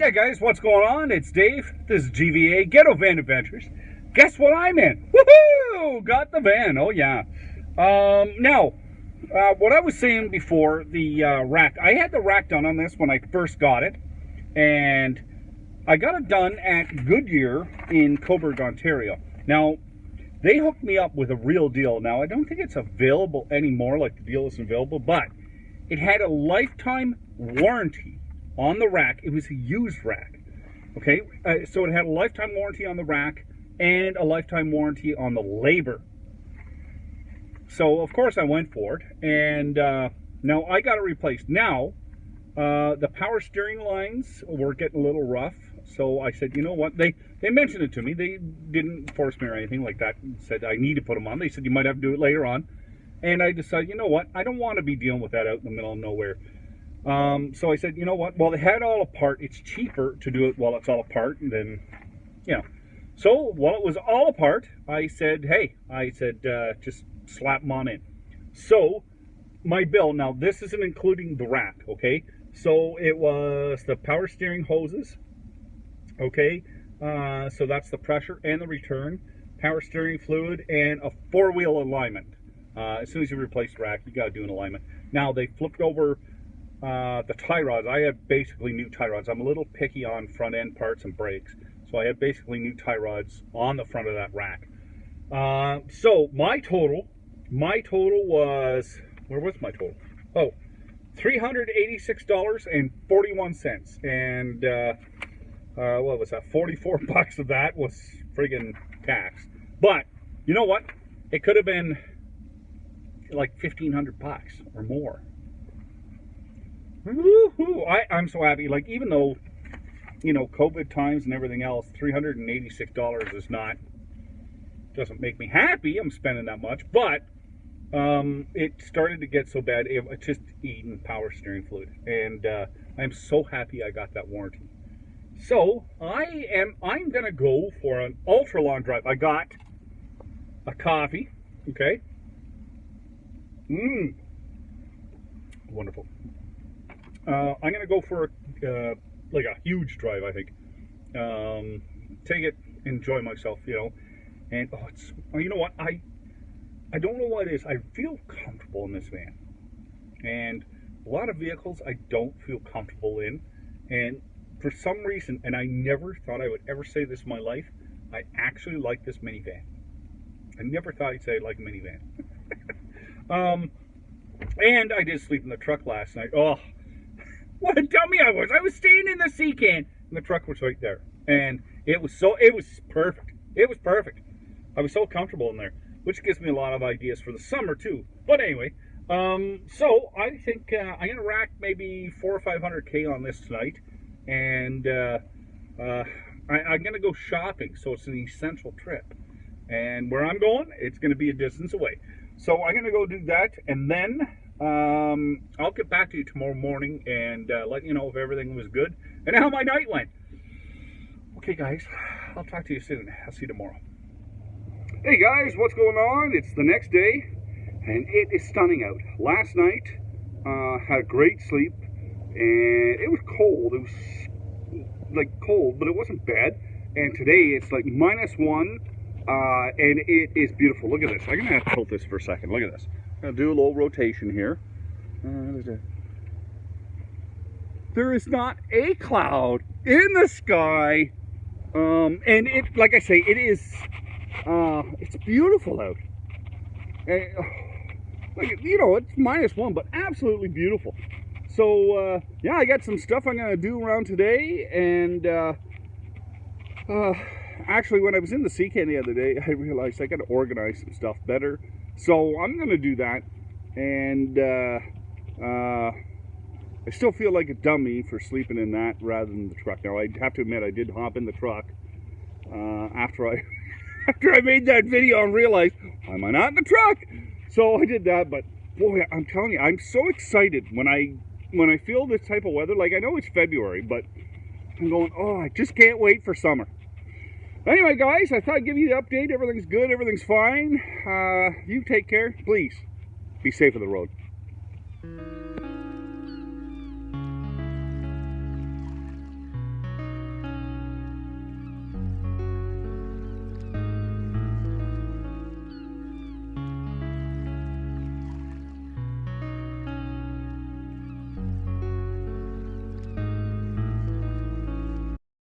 Yeah, guys, what's going on? It's Dave. This is GVA, Ghetto Van Adventures. Guess what I'm in? Woohoo! Got the van. Oh, yeah. Now, what I was saying before, the rack. I had the rack done on this when I first got it. And I got it done at Goodyear in Coburg, Ontario. Now, they hooked me up with a real deal. Now, I don't think it's available anymore, like the deal isn't available, but it had a lifetime warranty on the rack. It was a used rack. Okay, so it had a lifetime warranty on the rack and a lifetime warranty on the labor. So, of course, I went for it, and now I got it replaced. Now, the power steering lines were getting a little rough, so I said, you know what, they mentioned it to me. They didn't force me or anything like that, said I need to put them on. They said you might have to do it later on, and I decided, you know what, I don't want to be dealing with that out in the middle of nowhere. So I said, you know what, well, they had it all apart. It's cheaper to do it while it's all apart than, you know. So while it was all apart, I said, hey, just slap them on in. So my bill, now this isn't including the rack, okay? So it was the power steering hoses, okay? So that's the pressure and the return, power steering fluid, and a four-wheel alignment. As soon as you replace the rack, you got to do an alignment. Now they flipped over the tie rods. I have basically new tie rods. I'm a little picky on front end parts and brakes, so I have basically new tie rods on the front of that rack. So my total was, where was my total? Oh, $386.41, and what was that? 44 bucks of that was friggin' tax. But you know what? It could have been like 1,500 bucks or more. Woo-hoo. I'm so happy. Like, even though, you know, COVID times and everything else, $386 is not, doesn't make me happy. I'm spending that much, but it started to get so bad, it's just eating power steering fluid, and I'm so happy I got that warranty. So I'm gonna go for an ultra long drive. I got a coffee, okay. Wonderful. I'm gonna go for like a huge drive, I think. Take it, enjoy myself, you know. And you know what, I don't know what it is. I feel comfortable in this van, and a lot of vehicles I don't feel comfortable in. And for some reason, and I never thought I would ever say this in my life, I actually like this minivan. I never thought I'd say I like a minivan. And I did sleep in the truck last night. Oh, what a dummy I was! I was staying in the sea can, and the truck was right there, and it was perfect. It was perfect. I was so comfortable in there, which gives me a lot of ideas for the summer too. But anyway, so I think I'm gonna rack maybe 400 or 500K on this tonight, and I'm gonna go shopping. So it's an essential trip, and where I'm going, it's gonna be a distance away. So I'm gonna go do that, and then I'll get back to you tomorrow morning and let you know if everything was good and how my night went. Okay, guys, I'll talk to you soon. I'll see you tomorrow. Hey guys, what's going on? It's the next day, and it is stunning out. Last night, had a great sleep, and it was cold. It was like cold, but it wasn't bad. And today it's like -1, and it is beautiful. Look at this. I'm gonna have to tilt this for a second. Look at this. I'm gonna do a little rotation here. There is not a cloud in the sky, and it, like I say, it is. It's beautiful out. And, like, you know, it's -1, but absolutely beautiful. So, yeah, I got some stuff I'm gonna do around today, and actually, when I was in the sea can the other day, I realized I gotta organize some stuff better. So I'm gonna do that, and I still feel like a dummy for sleeping in that rather than the truck. Now, I have to admit, I did hop in the truck after I made that video and realized, why am I not in the truck? So I did that, but boy, I'm telling you, I'm so excited when I feel this type of weather. Like, I know it's February, but I'm going, oh, I just can't wait for summer. Anyway, guys, I thought I'd give you the update. Everything's good, everything's fine. You take care. Please, be safe on the road.